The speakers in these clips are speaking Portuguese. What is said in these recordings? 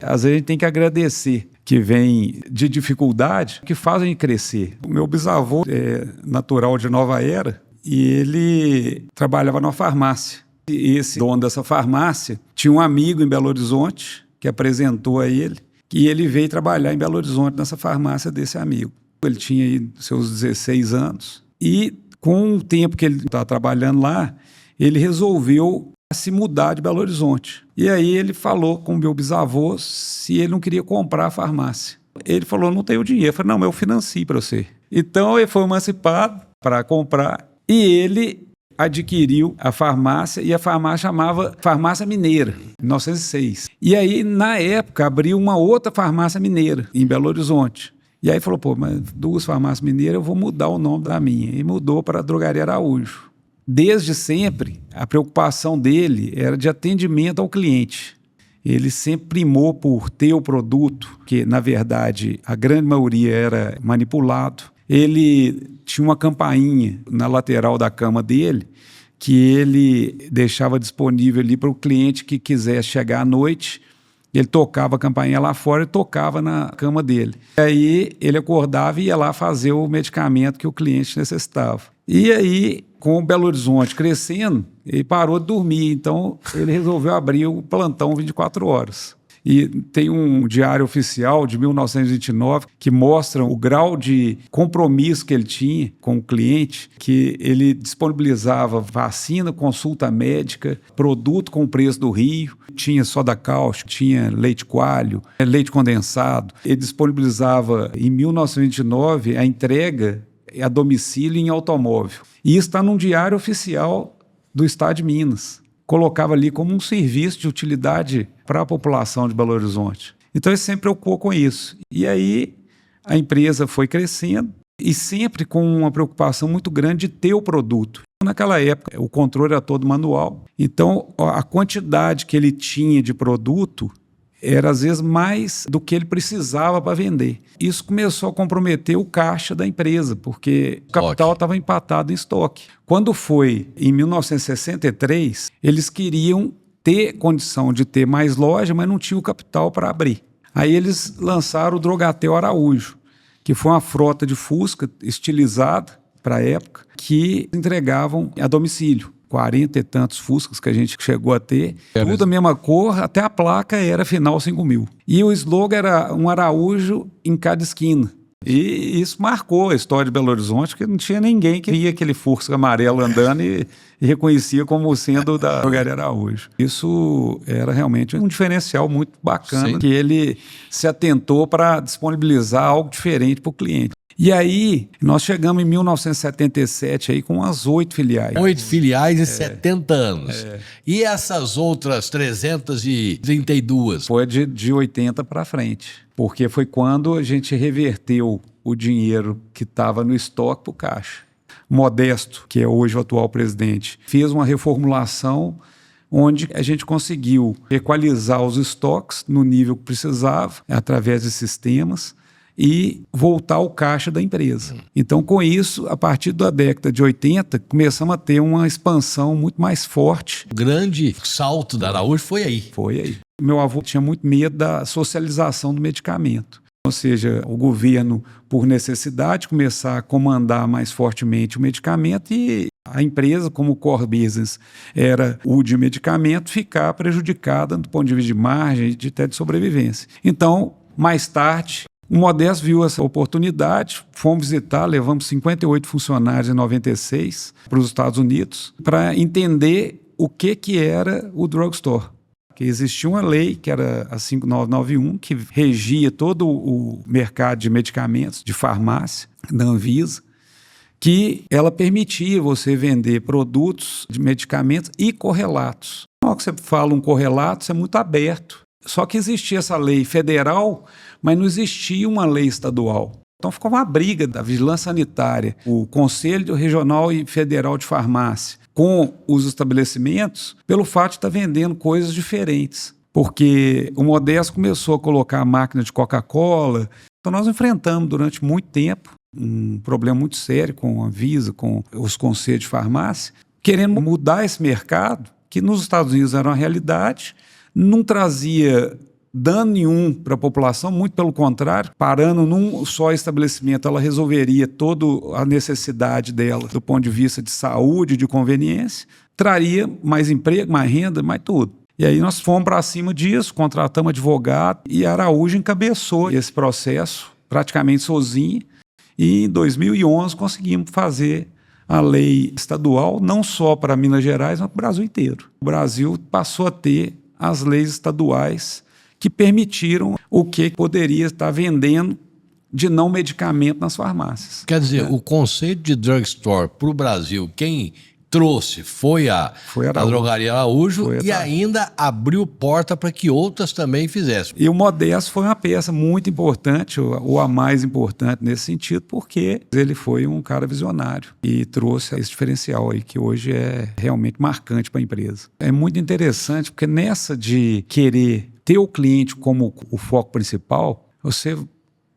Às vezes a gente tem que agradecer que vem de dificuldade, que fazem crescer. O meu bisavô é natural de Nova Era e ele trabalhava numa farmácia. E esse dono dessa farmácia tinha um amigo em Belo Horizonte que apresentou a ele, que ele veio trabalhar em Belo Horizonte nessa farmácia desse amigo. Ele tinha aí seus 16 anos e com o tempo que ele estava trabalhando lá, ele resolveu se mudar de Belo Horizonte. E aí ele falou com o meu bisavô se ele não queria comprar a farmácia. Ele falou, não tenho dinheiro. Eu falei, não, mas eu financio para você. Então ele foi emancipado para comprar e ele adquiriu a farmácia e a farmácia chamava Farmácia Mineira, em 1906. E aí, na época, abriu uma outra farmácia mineira em Belo Horizonte. E aí falou, pô, mas duas farmácias mineiras, eu vou mudar o nome da minha. E mudou para a Drogaria Araújo. Desde sempre, a preocupação dele era de atendimento ao cliente. Ele sempre primou por ter o produto, que, na verdade, a grande maioria era manipulado. Ele tinha uma campainha na lateral da cama dele que ele deixava disponível ali para o cliente que quisesse chegar à noite. Ele tocava a campainha lá fora e tocava na cama dele. Aí ele acordava e ia lá fazer o medicamento que o cliente necessitava. E aí, com o Belo Horizonte crescendo, ele parou de dormir. Então, ele resolveu abrir o plantão 24 horas. E tem um diário oficial de 1929 que mostra o grau de compromisso que ele tinha com o cliente, que ele disponibilizava vacina, consulta médica, produto com o preço do Rio, tinha soda cáustica, tinha leite coalho, leite condensado. Ele disponibilizava, em 1929, a entrega a domicílio em automóvel. E isso está num diário oficial do Estado de Minas. Colocava ali como um serviço de utilidade para a população de Belo Horizonte. Então ele sempre preocupou com isso. E aí a empresa foi crescendo e sempre com uma preocupação muito grande de ter o produto. Naquela época o controle era todo manual, então a quantidade que ele tinha de produto era às vezes mais do que ele precisava para vender. Isso começou a comprometer o caixa da empresa, porque o capital estava empatado em estoque. Quando foi em 1963, eles queriam ter condição de ter mais loja, mas não tinham o capital para abrir. Aí eles lançaram o Drogatel Araújo, que foi uma frota de Fusca estilizada para a época, que entregavam a domicílio. 40 e tantos Fuscas que a gente chegou a ter, tudo a mesma cor, até a placa era final 5000. E o slogan era um Araújo em cada esquina. E isso marcou a história de Belo Horizonte, porque não tinha ninguém que via aquele Fusca amarelo andando e reconhecia como sendo da Drogaria Araújo. Isso era realmente um diferencial muito bacana, que ele se atentou para disponibilizar algo diferente para o cliente. E aí, nós chegamos em 1977 aí com umas 8 filiais. 8 filiais em 70 anos. E essas outras 332? Foi de 80 para frente, porque foi quando a gente reverteu o dinheiro que estava no estoque para o caixa. Modesto, que é hoje o atual presidente, fez uma reformulação onde a gente conseguiu equalizar os estoques no nível que precisava, através de sistemas, e voltar ao caixa da empresa. Então, com isso, a partir da década de 80, começamos a ter uma expansão muito mais forte. O grande salto da Araújo foi aí. Foi aí. Meu avô tinha muito medo da socialização do medicamento. Ou seja, o governo, por necessidade, começar a comandar mais fortemente o medicamento e a empresa, como o core business era o de medicamento, ficar prejudicada do ponto de vista de margem e até de sobrevivência. Então, mais tarde, o Modesto viu essa oportunidade, fomos visitar, levamos 58 funcionários em 96 para os Estados Unidos para entender o que era o drugstore. Que existia uma lei, que era a 5991, que regia todo o mercado de medicamentos, de farmácia, da Anvisa, que ela permitia você vender produtos de medicamentos e correlatos. Na hora que você fala um correlato, isso é muito aberto. Só que existia essa lei federal, mas não existia uma lei estadual. Então ficou uma briga da vigilância sanitária, o Conselho Regional e Federal de Farmácia, com os estabelecimentos, pelo fato de estar vendendo coisas diferentes. Porque o Modesto começou a colocar a máquina de Coca-Cola. Então nós enfrentamos durante muito tempo um problema muito sério com a Anvisa, com os conselhos de farmácia, querendo mudar esse mercado, que nos Estados Unidos era uma realidade, não trazia dano nenhum para a população, muito pelo contrário, parando num só estabelecimento, ela resolveria toda a necessidade dela do ponto de vista de saúde, de conveniência, traria mais emprego, mais renda, mais tudo. E aí nós fomos para cima disso, contratamos advogado e Araújo encabeçou esse processo praticamente sozinho e em 2011 conseguimos fazer a lei estadual, não só para Minas Gerais, mas para o Brasil inteiro. O Brasil passou a ter as leis estaduais que permitiram o que poderia estar vendendo de não medicamento nas farmácias. Quer dizer, o conceito de drugstore para o Brasil, quem trouxe foi a Drogaria Araújo e ainda abriu porta para que outras também fizessem. E o Modesto foi uma peça muito importante, ou a mais importante nesse sentido, porque ele foi um cara visionário e trouxe esse diferencial aí que hoje é realmente marcante para a empresa. É muito interessante porque nessa de querer ter o cliente como o foco principal, você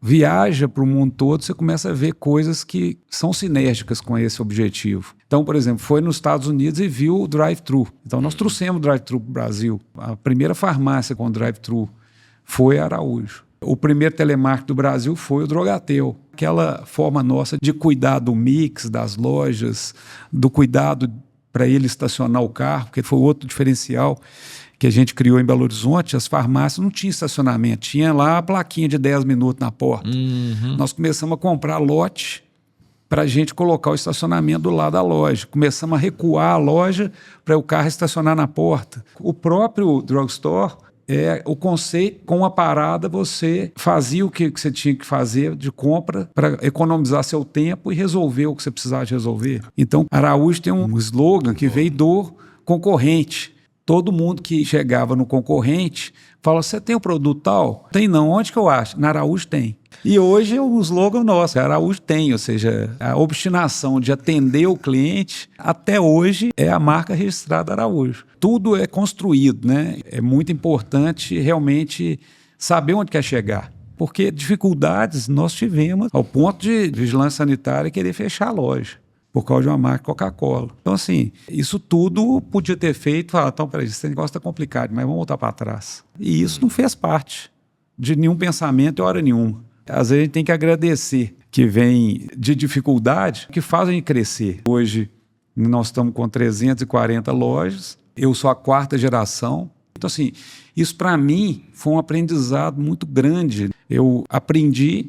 viaja para o mundo todo, você começa a ver coisas que são sinérgicas com esse objetivo. Então, por exemplo, foi nos Estados Unidos e viu o drive-thru. Então, nós trouxemos o drive-thru para o Brasil. A primeira farmácia com drive-thru foi a Araújo. O primeiro telemarketing do Brasil foi o Drogatel. Aquela forma nossa de cuidar do mix, das lojas, do cuidado para ele estacionar o carro, porque foi outro diferencial que a gente criou em Belo Horizonte. As farmácias não tinham estacionamento, tinha lá a plaquinha de 10 minutos na porta. Nós começamos a comprar lote para a gente colocar o estacionamento do lado da loja. Começamos a recuar a loja para o carro estacionar na porta. O próprio drugstore, o conceito, com a parada você fazia o que você tinha que fazer de compra para economizar seu tempo e resolver o que você precisava de resolver. Então, Araújo tem um slogan que veio do concorrente. Todo mundo que chegava no concorrente fala, você tem o produto tal? Tem não, onde que eu acho? Na Araújo tem. E hoje é o slogan nosso, Araújo tem, ou seja, a obstinação de atender o cliente, até hoje é a marca registrada Araújo. Tudo é construído, né? É muito importante realmente saber onde quer chegar. Porque dificuldades nós tivemos ao ponto de vigilância sanitária querer fechar a loja por causa de uma marca Coca-Cola. Então, assim, isso tudo podia ter feito, falar, então, peraí, esse negócio está complicado, mas vamos voltar para trás. E isso não fez parte de nenhum pensamento em hora nenhuma. Às vezes a gente tem que agradecer que vem de dificuldade, que fazem crescer. Hoje nós estamos com 340 lojas, eu sou a 4ª geração. Então, assim, isso para mim foi um aprendizado muito grande. Eu aprendi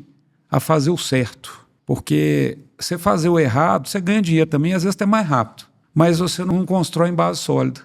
a fazer o certo. Porque você fazer o errado, você ganha dinheiro também, às vezes até mais rápido. Mas você não constrói em base sólida.